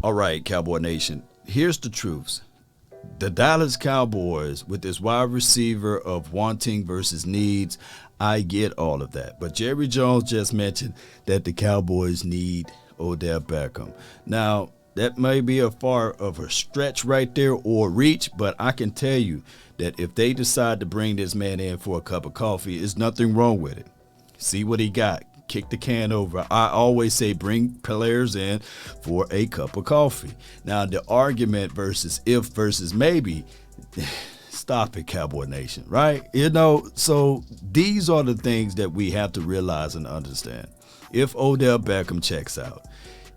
All right, Cowboy Nation, here's the truths. The Dallas Cowboys, with this wide receiver of wanting versus needs, I get all of that. But Jerry Jones just mentioned that the Cowboys need Odell Beckham. Now, that may be a far of a stretch right there or reach, but I can tell you that if they decide to bring this man in for a cup of coffee, there's nothing wrong with it. See what he got. Kick the can over. I always say bring players in for a cup of coffee. Now, the argument versus if versus maybe, stop it, Cowboy Nation, right? So these are the things that we have to realize and understand. If Odell Beckham checks out,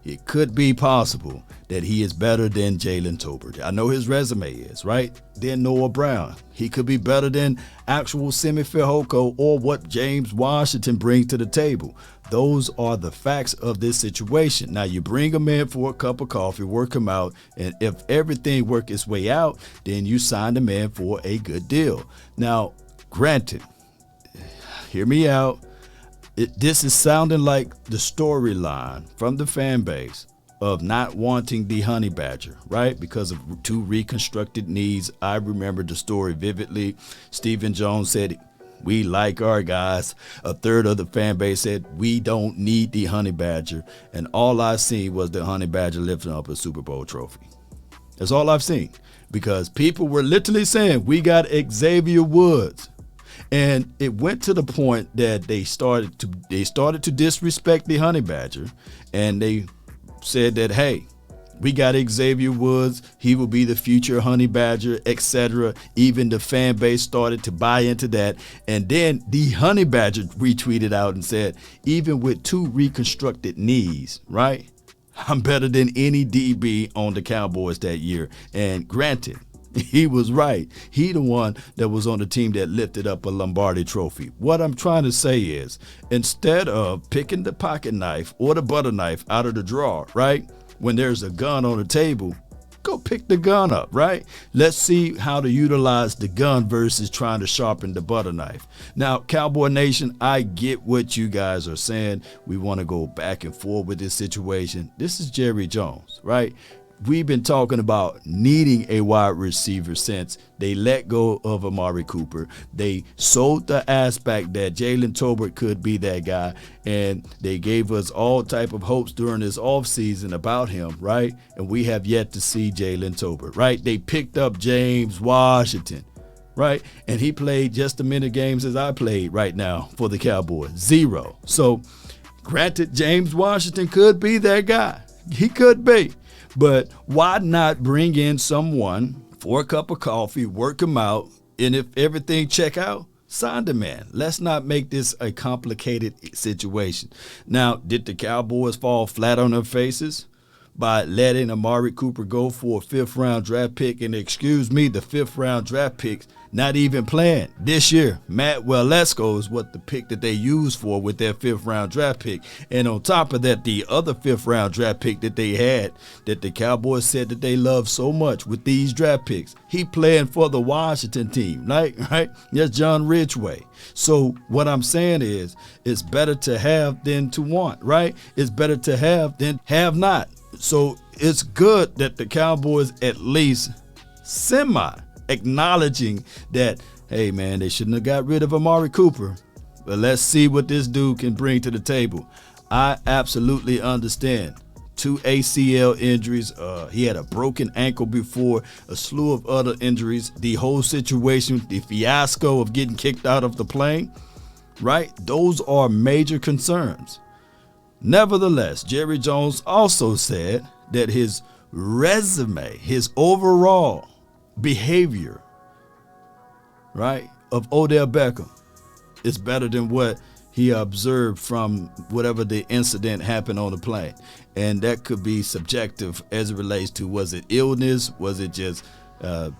it could be possible that he is better than Jalen Tolbert. I know his resume is, right? Then Noah Brown. He could be better than actual Simi Fehoko or what James Washington brings to the table. Those are the facts of this situation. Now, you bring him in for a cup of coffee, work him out, and if everything works its way out, then you sign him in for a good deal. Now, granted, hear me out. This is sounding like the storyline from the fan base of not wanting the Honey Badger, right? Because of two reconstructed knees. I remember the story vividly. Stephen Jones said, we like our guys. A third of the fan base said, we don't need the Honey Badger. And all I seen was the Honey Badger lifting up a Super Bowl trophy. That's all I've seen. Because people were literally saying, we got Xavier Woods. And it went to the point that they started to disrespect the Honey Badger, and they said that, hey, we got Xavier Woods, he will be the future Honey Badger, etc. Even the fan base started to buy into that. And then the Honey Badger retweeted out and said, even with two reconstructed knees, right, I'm better than any DB on the Cowboys that year. And granted, he was right. He the one that was on the team that lifted up a Lombardi trophy. What I'm trying to say is, instead of picking the pocket knife or the butter knife out of the drawer, right, when there's a gun on the table, go pick the gun up, right? Let's see how to utilize the gun versus trying to sharpen the butter knife. Now, Cowboy Nation, I get what you guys are saying. We want to go back and forth with this situation. This is Jerry Jones, right? We've been talking about needing a wide receiver since they let go of Amari Cooper. They sold the aspect that Jalen Tolbert could be that guy, and they gave us all type of hopes during this offseason about him, right? And we have yet to see Jalen Tolbert, right? They picked up James Washington, right? And he played just as many games as I played right now for the Cowboys, 0. So, granted, James Washington could be that guy. He could be. But why not bring in someone for a cup of coffee, work him out, and if everything check out, sign the man. Let's not make this a complicated situation. Now, did the Cowboys fall flat on their faces by letting Amari Cooper go for a 5th-round draft pick? And excuse me, the 5th-round draft pick not even playing this year. Matt Waletzko is what the pick that they used for with their 5th-round draft pick. And on top of that, the other 5th-round draft pick that they had that the Cowboys said that they love so much with these draft picks, he playing for the Washington team, right? That's John Ridgeway. So what I'm saying is, it's better to have than to want, right? It's better to have than have not. So it's good that the Cowboys at least acknowledging that, hey, man, they shouldn't have got rid of Amari Cooper. But let's see what this dude can bring to the table. I absolutely understand. 2 ACL injuries. He had a broken ankle before, a slew of other injuries. The whole situation, the fiasco of getting kicked out of the plane, right? Those are major concerns. Nevertheless, Jerry Jones also said that his resume, his overall behavior, right, of Odell Beckham is better than what he observed from whatever the incident happened on the plane. And that could be subjective as it relates to, was it illness? Was it just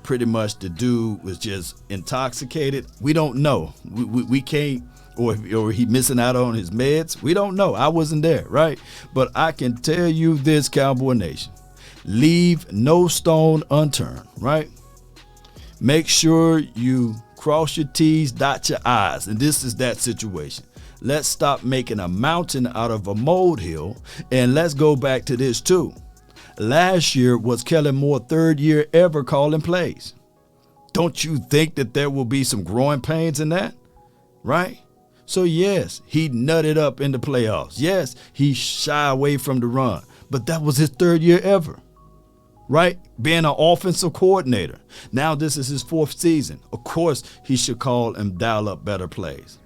pretty much the dude was just intoxicated? We don't know. We can't, or he missing out on his meds. We don't know. I wasn't there, right? But I can tell you this, Cowboy Nation, leave no stone unturned, right? Make sure you cross your T's, dot your I's. And this is that situation. Let's stop making a mountain out of a molehill. And let's go back to this too. Last year was Kellen Moore's third year ever calling plays. Don't you think that there will be some growing pains in that? Right? So yes, he nutted up in the playoffs. Yes, he shied away from the run. But that was his third year ever. Right? Being an offensive coordinator. Now this is his fourth season. Of course, he should call and dial up better plays.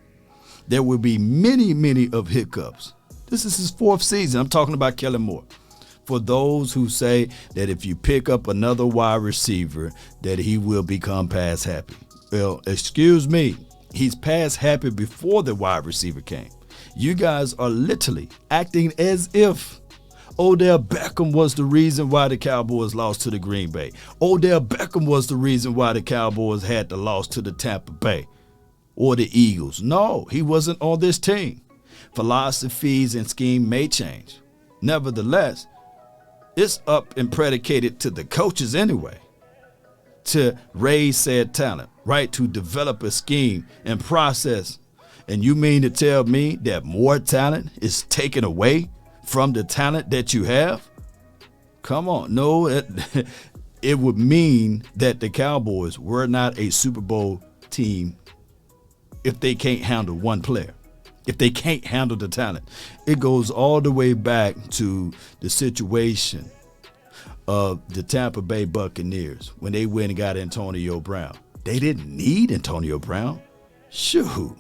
There will be many of hiccups. This is his fourth season. I'm talking about Kellen Moore. For those who say that if you pick up another wide receiver, that he will become pass happy. Well, excuse me. He's pass happy before the wide receiver came. You guys are literally acting as if Odell Beckham was the reason why the Cowboys lost to the Green Bay. Odell Beckham was the reason why the Cowboys had the loss to the Tampa Bay or the Eagles. No, he wasn't on this team. Philosophies and scheme may change. Nevertheless, it's up and predicated to the coaches anyway to raise said talent, right? To develop a scheme and process. And you mean to tell me that more talent is taken away from the talent that you have? Come on. No, it would mean that the Cowboys were not a Super Bowl team if they can't handle one player, if they can't handle the talent. It goes all the way back to the situation of the Tampa Bay Buccaneers when they went and got Antonio Brown. They didn't need Antonio Brown. Shoot.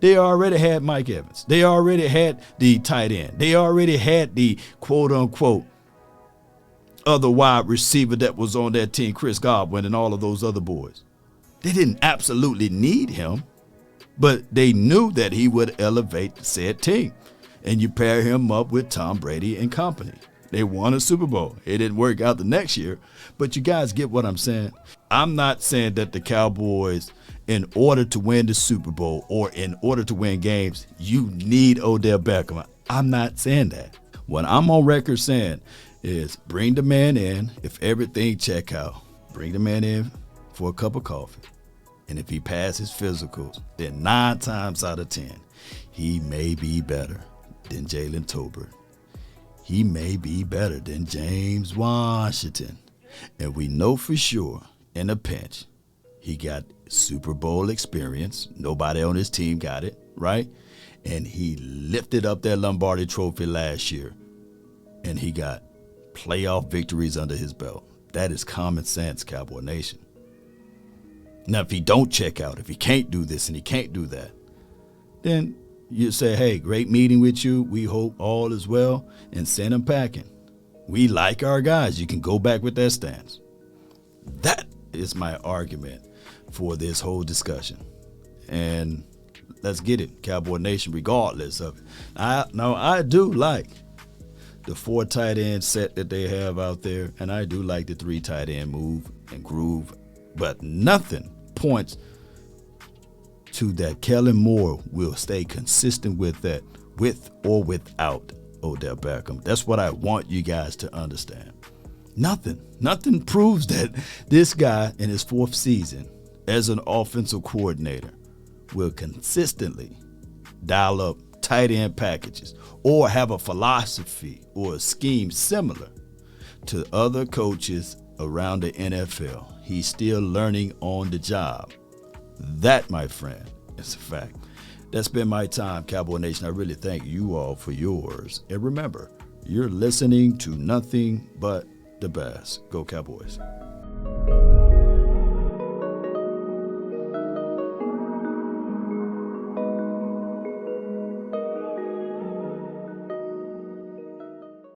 They already had Mike Evans. They already had the tight end. They already had the quote-unquote other wide receiver that was on that team, Chris Godwin and all of those other boys. They didn't absolutely need him, but they knew that he would elevate the said team. And you pair him up with Tom Brady and company. They won a Super Bowl. It didn't work out the next year, but you guys get what I'm saying. I'm not saying that the Cowboys, in order to win the Super Bowl or in order to win games, you need Odell Beckham. I'm not saying that. What I'm on record saying is bring the man in. If everything check out, bring the man in for a cup of coffee. And if he passes physicals, then 9 times out of 10, he may be better than Jalen Tolbert. He may be better than James Washington. And we know for sure in a pinch, he got Super Bowl experience. Nobody on his team got it, right? And he lifted up that Lombardi trophy last year. And he got playoff victories under his belt. That is common sense, Cowboy Nation. Now, if he don't check out, if he can't do this and he can't do that, then you say, hey, great meeting with you. We hope all is well, and send him packing. We like our guys. You can go back with that stance. That is my argument for this whole discussion. And let's get it, Cowboy Nation, regardless of it. I do like the 4 tight end set that they have out there, and I do like the 3 tight end move and groove, but nothing points to that Kellen Moore will stay consistent with that, with or without Odell Beckham. That's what I want you guys to understand. Nothing proves that this guy in his 4th season as an offensive coordinator will consistently dial up tight end packages or have a philosophy or a scheme similar to other coaches around the NFL. He's still learning on the job. That, my friend, is a fact. That's been my time, Cowboy Nation. I really thank you all for yours. And remember, you're listening to nothing but the best. Go Cowboys.